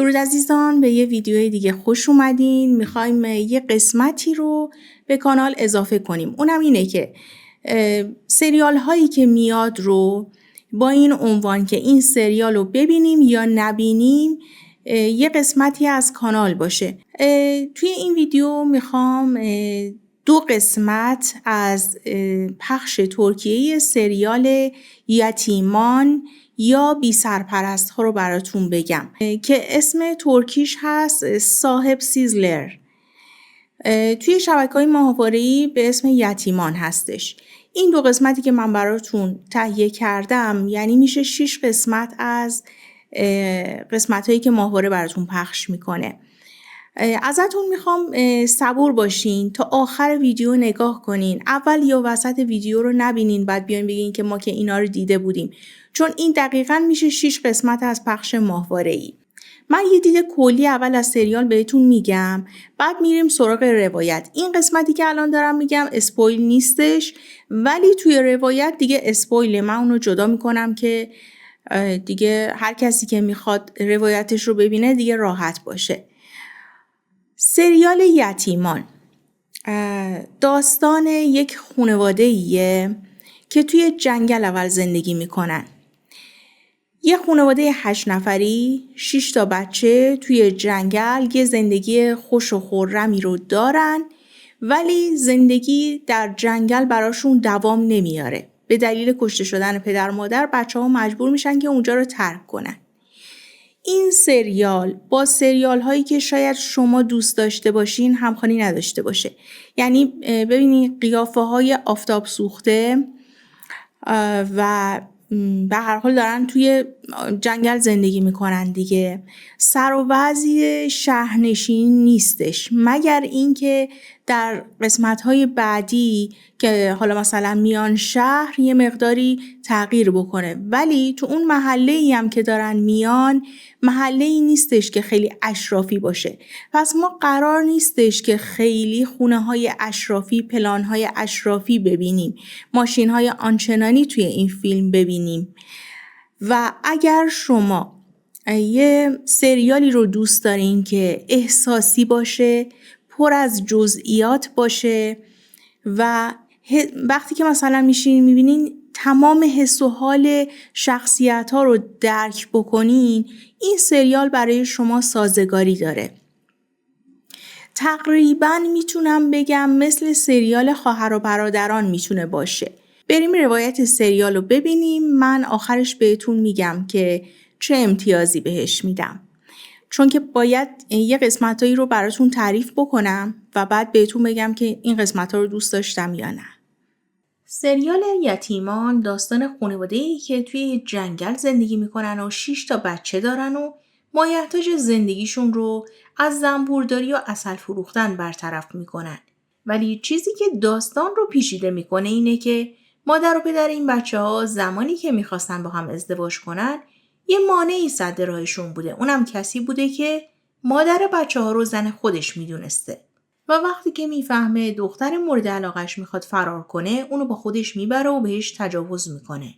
درود عزیزان، به یه ویدیوی دیگه خوش اومدین. میخوایم یه قسمتی رو به کانال اضافه کنیم. اونم اینه که سریال هایی که میاد رو با این عنوان که این سریال رو ببینیم یا نبینیم یه قسمتی از کانال باشه. توی این ویدیو میخوام 2 قسمت از پخش ترکیه سریال یتیمان یا بی سرپرست ها رو براتون بگم که اسم ترکیش هست صاحب سیزلر. توی شبکه‌های ماهواره‌ای به اسم یتیمان هستش. این 2 قسمتی که من براتون تهیه کردم یعنی میشه 6 قسمت از قسمت‌هایی که ماهواره براتون پخش میکنه. ازتون میخوام صبور باشین تا آخر ویدیو نگاه کنین. اول یا وسط ویدیو رو نبینین بعد بیاین بگین که ما که اینا رو دیده بودیم، چون این دقیقاً میشه 6 قسمت از پخش ماهواره‌ای. من یه دید کلی اول از سریال بهتون میگم، بعد میریم سراغ روایت. این قسمتی که الان دارم میگم اسپویل نیستش، ولی توی روایت دیگه اسپویل. من اونو جدا میکنم که دیگه هر کسی که میخواد روایتش رو ببینه دیگه راحت باشه. سریال یتیمان داستان یک خانواده‌ایه که توی جنگل اول زندگی میکنن. یه خانواده 8 نفری، 6 تا بچه توی جنگل یه زندگی خوش و خرمی رو دارن، ولی زندگی در جنگل براشون دوام نمیاره. به دلیل کشته شدن پدر و مادر بچه‌ها مجبور میشن که اونجا رو ترک کنن. این سریال با سریال هایی که شاید شما دوست داشته باشین همخوانی نداشته باشه. یعنی ببینید قیافه های آفتاب سوخته و به هر حال دارن توی جنگل زندگی میکنن دیگه. سر و وضع شهرنشین نیستش، مگر اینکه در قسمت‌های بعدی که حالا مثلا میان شهر یه مقداری تغییر بکنه، ولی تو اون محله‌ای هم که دارن میان محله‌ای نیستش که خیلی اشرافی باشه. پس ما قرار نیستش که خیلی خونه‌های اشرافی، پلان‌های اشرافی ببینیم، ماشین‌های آنچنانی توی این فیلم ببینیم. و اگر شما یه سریالی رو دوست دارین که احساسی باشه، پر از جزئیات باشه و وقتی که مثلا میشین میبینین تمام حس و حال شخصیت ها رو درک بکنین، این سریال برای شما سازگاری داره. تقریبا میتونم بگم مثل سریال خواهر و برادران میتونه باشه. بریم روایت سریال رو ببینیم. من آخرش بهتون میگم که چه امتیازی بهش میدم، چون که باید یه قسمتایی رو براتون تعریف بکنم و بعد بهتون بگم که این قسمت‌ها رو دوست داشتم یا نه. سریال یتیمان داستان خانواده‌ای که توی جنگل زندگی میکنن و 6 تا بچه دارن و مایحتاج زندگیشون رو از زنبورداری و عسل فروختن برطرف میکنن. ولی چیزی که داستان رو پیچیده میکنه اینه که مادر و پدر این بچه‌ها زمانی که میخواستن با هم ازدواج کنن یه مانعی سد راهشون بوده. اونم کسی بوده که مادر بچه‌ها رو زن خودش میدونسته و وقتی که میفهمه دختر مورد علاقش میخواد فرار کنه اونو با خودش میبره و بهش تجاوز میکنه.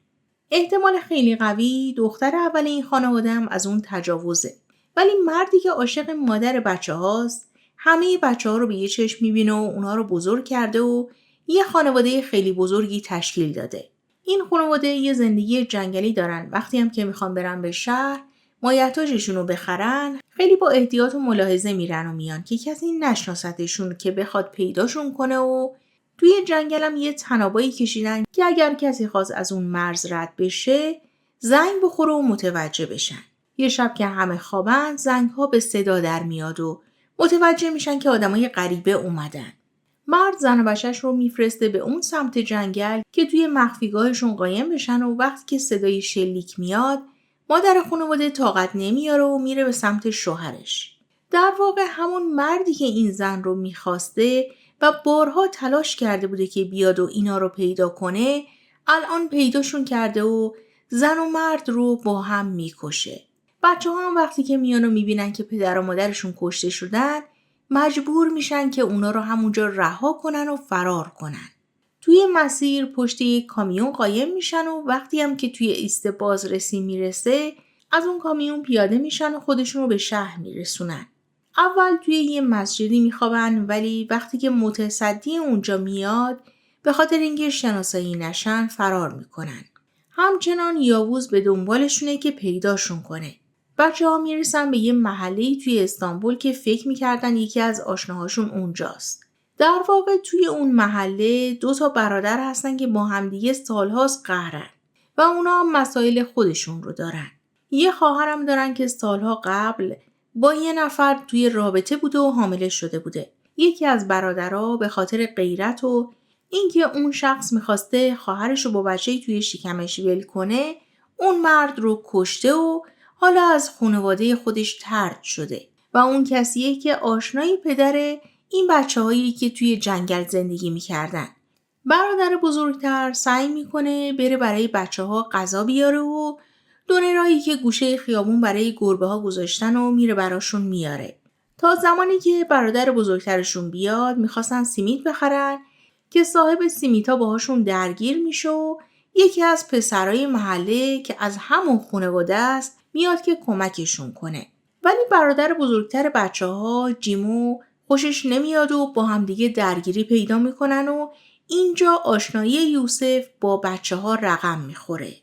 احتمال خیلی قوی دختر اول این خانواده هم از اون تجاوزه، ولی مردی که عاشق مادر بچه‌هاست همه بچه‌ها رو به یه چشم میبینه و اونها رو بزرگ کرده و یه خانواده خیلی بزرگی تشکیل داده. این خانواده یه زندگی جنگلی دارن. وقتی هم که میخوان برن به شهر مایحتاجشون رو بخرن خیلی با احتیاط و ملاحظه میرن و میان که کسی نشناستشون که بخواد پیداشون کنه و توی جنگل هم یه تنابایی کشیدن که اگر کسی خواست از اون مرز رد بشه زنگ بخوره و متوجه بشن. یه شب که همه خوابن زنگ‌ها به صدا در میاد و متوجه میشن که آدمای غریبه اومدن. مرد زن و بچه‌ش رو میفرسته به اون سمت جنگل که توی مخفیگاهشون قایم بشن و وقتی که صدای شلیک میاد مادر خانواده طاقت نمیاره و میره به سمت شوهرش. در واقع همون مردی که این زن رو میخواسته و بارها تلاش کرده بوده که بیاد و اینا رو پیدا کنه الان پیداشون کرده و زن و مرد رو با هم میکشه. بچه‌ها هم وقتی که میان و میبینن که پدر و مادرشون کشته شدن مجبور میشن که اونا رو همونجا رها کنن و فرار کنن. توی مسیر پشت یک کامیون قایم میشن و وقتی هم که توی ایست بازرسی میرسه از اون کامیون پیاده میشن و خودشون رو به شهر میرسونن. اول توی یه مسجدی میخوابن، ولی وقتی که متصدی اونجا میاد به خاطر اینکه شناسایی نشن فرار میکنن. همچنان یاووز به دنبالشونه که پیداشون کنه. بچه‌ها میرسن به یه محله‌ای توی استانبول که فکر میکردن یکی از آشناهاشون اونجاست. در واقع توی اون محله 2 برادر هستن که با همدیگه سالهاست قهرن و اونا هم مسائل خودشون رو دارن. یه خواهرم دارن که سالها قبل با یه نفر توی رابطه بوده و حامله شده بوده. یکی از برادرها به خاطر غیرت و اینکه اون شخص میخواسته خواهرش رو با بچه‌ای توی شکمش ول کنه، اون مرد رو کشته و حالا از خانواده خودش طرد شده و اون کسیه که آشنای پدر این بچه‌هایی که توی جنگل زندگی میکردن. برادر بزرگتر سعی میکنه بره برای بچه‌ها غذا بیاره و دونرایی که گوشه خیابون برای گربه‌ها گذاشتن و میره براشون میاره. تا زمانی که برادر بزرگترشون بیاد میخواستن سیمیت بخرن که صاحب سیمیتا باهاشون درگیر میشه و یکی از پسرای محله که از همون خانواده است میاد که کمکشون کنه. ولی برادر بزرگتر بچه‌ها جیمو خوشش نمیاد و با همدیگه درگیری پیدا میکنن و اینجا آشنایی یوسف با بچه‌ها رقم میخوره.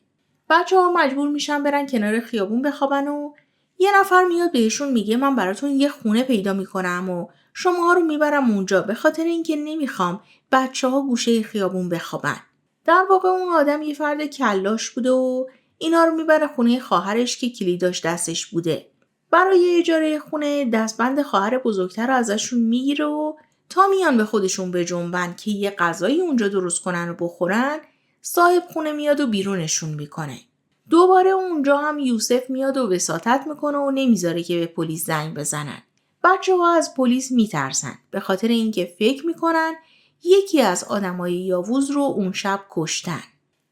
بچه‌ها مجبور میشن برن کنار خیابون بخوابن و یه نفر میاد بهشون میگه من براتون یه خونه پیدا میکنم و شماها رو میبرم اونجا، به خاطر اینکه نمیخوام بچه‌ها گوشه خیابون بخوابن. در واقع اون آدم یه فرد کلاش بوده و اینا رو میبره خونه خواهرش که کلیداش دستش بوده. برای اجاره خونه دستبند خواهر بزرگتر رو ازشون میگیره و تا میان به خودشون بجنبن که یه غذایی اونجا درست کنن و بخورن، صاحب خونه میاد و بیرونشون میکنه. دوباره اونجا هم یوسف میاد و وساطت میکنه و نمیذاره که به پلیس زنگ بزنن. بچه‌ها از پلیس میترسن به خاطر اینکه فکر میکنن یکی از آدمای یاووز رو اون شب کشتن.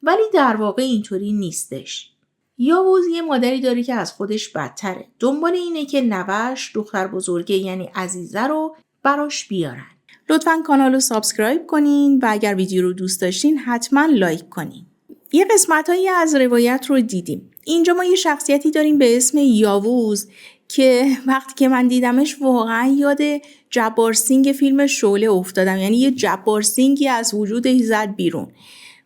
ولی در واقع اینطوری نیستش. یاووز یه مادری داره که از خودش بدتره. دنبال اینه که نوش دختر بزرگه یعنی عزیزه رو براش بیارن. لطفاً کانال رو سابسکرایب کنین و اگر ویدیو رو دوست داشتین حتما لایک کنین. یه قسمتایی از روایت رو دیدیم. اینجا ما یه شخصیتی داریم به اسم یاووز که وقتی که من دیدمش واقعا یاد جبار سینگ فیلم شعله افتادم. یعنی یه جبار سینگی از وجودش زد بیرون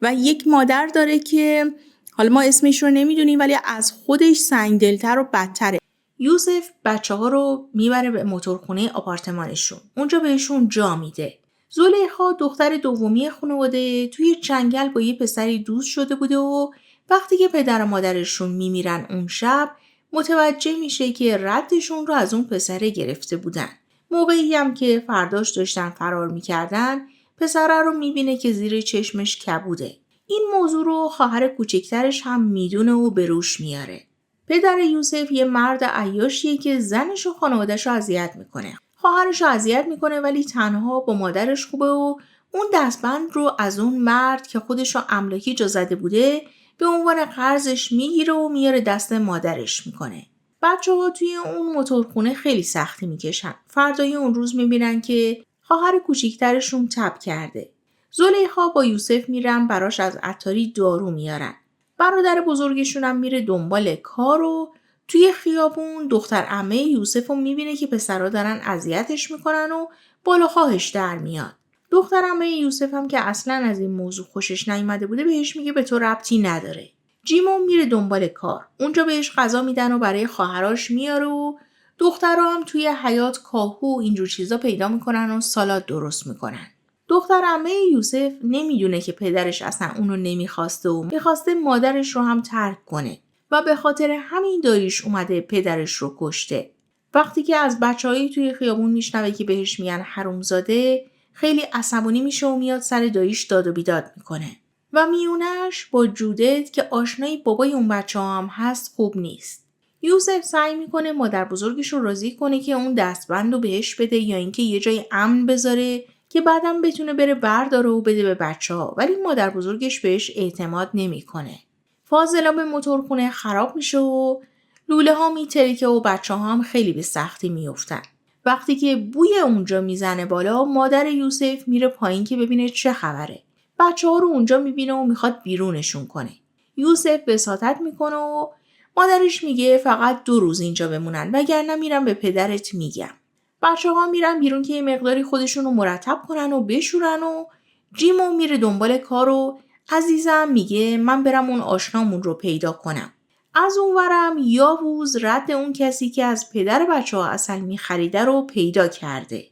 و یک مادر داره که حالا ما اسمش رو نمیدونیم ولی از خودش سنگدلتر و بدتره. یوسف بچه‌ها رو میبره به موتورخونه آپارتمانشون. اونجا بهشون جا میده. زلیخا دختر دومی خانواده توی جنگل با یه پسری دوست شده بوده و وقتی که پدر و مادرشون میمیرن اون شب متوجه میشه که ردشون رو از اون پسره گرفته بودن. موقعی هم که فرداش داشتن فرار میکردن پسره رو میبینه که زیر چشمش کبوده. این موضوع رو خواهر کوچکترش هم میدونه و به روش میاره. پدر یوسف یه مرد عیاشیه که زنش و خانواده‌شو اذیت میکنه. خواهرش رو اذیت میکنه ولی تنها با مادرش خوبه و اون دستبند رو از اون مرد که خودش رو املاکی جا زده بوده به عنوان قرضش میگیره و میاره دست مادرش میکنه. بچه‌ها توی اون موتورخونه خیلی سختی میکشن. فردای اون روز میبینن که خواهر کوچیکترشون تب کرده. زلیخا با یوسف میرن براش از عطاری دارو میارن. برادر بزرگشون هم میره دنبال کار و توی خیابون دختر عمه یوسف رو میبینه که پسرها دارن اذیتش میکنن و بالاخواهش در میاد. دختر عمه یوسف هم که اصلا از این موضوع خوشش نیامده بوده بهش میگه به تو ربطی نداره. جیمو میره دنبال کار. اونجا بهش غذا میدن و برای خواهراش میاره و دخترها هم توی حیاط کاهو و اینجور چیزا پیدا میکنن و سالاد درست میکنن. دختر عمه یوسف نمیدونه که پدرش اصلا اونو نمیخواسته و میخواسته مادرش رو هم ترک کنه و به خاطر همین داریش اومده پدرش رو کشته. وقتی که از بچه‌های توی خیابون میشنوه که بهش میگن حرومزاده خیلی عصبانی میشه و میاد سر داییش داد و بیداد میکنه و میونش با جودت که آشنای بابای اون بچه‌ها هم هست خوب نیست. یوسف سعی میکنه مادر بزرگش رو راضی کنه که اون دستبند رو بهش بده یا اینکه یه جای امن بذاره که بعدم بتونه بره برداره و بده به بچه‌ها، ولی مادر بزرگش بهش اعتماد نمیکنه. فاضلاب موتورخونه خراب میشه و لوله ها میترکه و بچه‌ها هم خیلی به سختی میافتن. وقتی که بوی اونجا میزنه بالا مادر یوسف میره پایین که ببینه چه خبره. بچه‌ها رو اونجا میبینه و میخواد بیرونشون کنه. یوسف وساطت میکنه و مادرش میگه فقط 2 روز اینجا بمونن وگرنه میرم به پدرت میگم. بچه‌ها میرن بیرون که یه مقداری خودشون رو مرتب کنن و بشورن و جیمو میره دنبال کار و عزیزم میگه من برم اون آشنامون رو پیدا کنم. از اونورم یاووز رد اون کسی که از پدر بچه‌ها عسل میخریده رو پیدا کرده.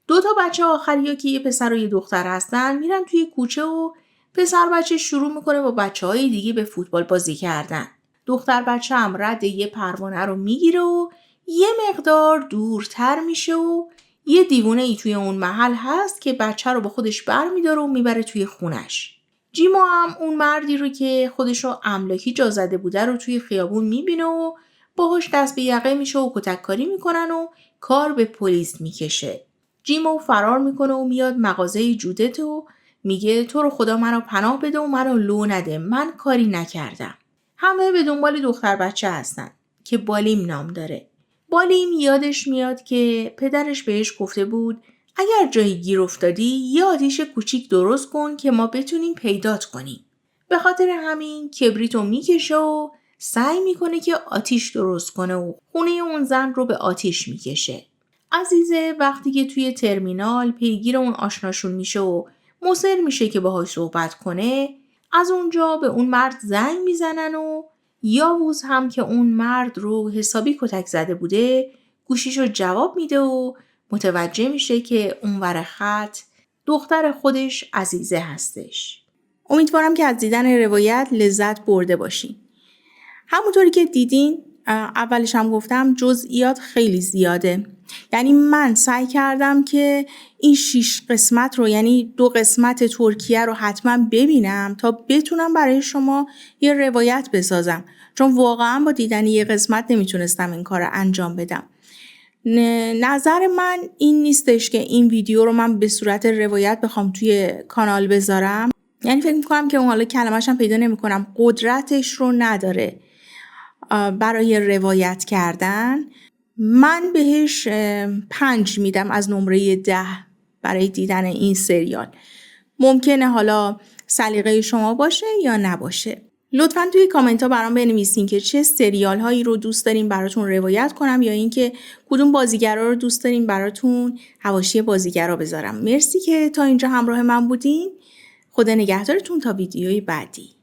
2 تا بچه آخری ها که یه پسر و یه دختر هستن میرن توی کوچه و پسر بچه شروع میکنه با بچه‌های دیگه به فوتبال بازی کردن. دختر بچه هم رد یه پروانه رو میگیره و یه مقدار دورتر میشه و یه دیوونه ای توی اون محل هست که بچه رو با خودش برمیداره و میبره توی خونش. جیمو هم اون مردی رو که خودش رو املاکی جا زده بوده رو توی خیابون میبینه و باهاش دست به یقه میشه و کتک کاری میکنن و کار به پلیس میکشه. جیمو فرار میکنه و میاد مغازه جودت و میگه تو رو خدا منو پناه بده و منو لو نده، من کاری نکردم. همه به دنبال دختر بچه هستن که بالیم نام داره. بالیم یادش میاد که پدرش بهش گفته بود اگر جایی گیر افتادی یه آتیش کوچیک درست کن که ما بتونیم پیدات کنیم. به خاطر همین کبریتو میکشه و سعی میکنه که آتیش درست کنه و خونه اون زن رو به آتیش میکشه. عزیزه وقتی که توی ترمینال پیگیر اون آشناشون میشه و مصر میشه که باهاش صحبت کنه، از اونجا به اون مرد زنگ میزنن و یاووز هم که اون مرد رو حسابی کتک زده بوده گوشیشو جواب میده و متوجه میشه که اونور خط دختر خودش عزیزه هستش. امیدوارم که از دیدن روایت لذت برده باشین. همونطوری که دیدین اولش هم گفتم جزئیات خیلی زیاده. یعنی من سعی کردم که این 6 قسمت رو یعنی 2 قسمت ترکیه رو حتما ببینم تا بتونم برای شما یه روایت بسازم. چون واقعا با دیدن یه قسمت نمیتونستم این کار رو انجام بدم. نظر من این نیستش که این ویدیو رو من به صورت روایت بخوام توی کانال بذارم. یعنی فکر میکنم که اون حالا کلمه‌ش هم پیدا نمیکنم، قدرتش رو نداره برای روایت کردن. من بهش 5 میدم از نمره 10 برای دیدن این سریال. ممکنه حالا سلیقه شما باشه یا نباشه. لطفاً توی کامنت ها برام بنویسین که چه سریال هایی رو دوست دارین براتون روایت کنم یا اینکه کدوم بازیگرا رو دوست دارین براتون حواشی بازیگرا بذارم. مرسی که تا اینجا همراه من بودین. خدا نگهدارتون تا ویدیوی بعدی.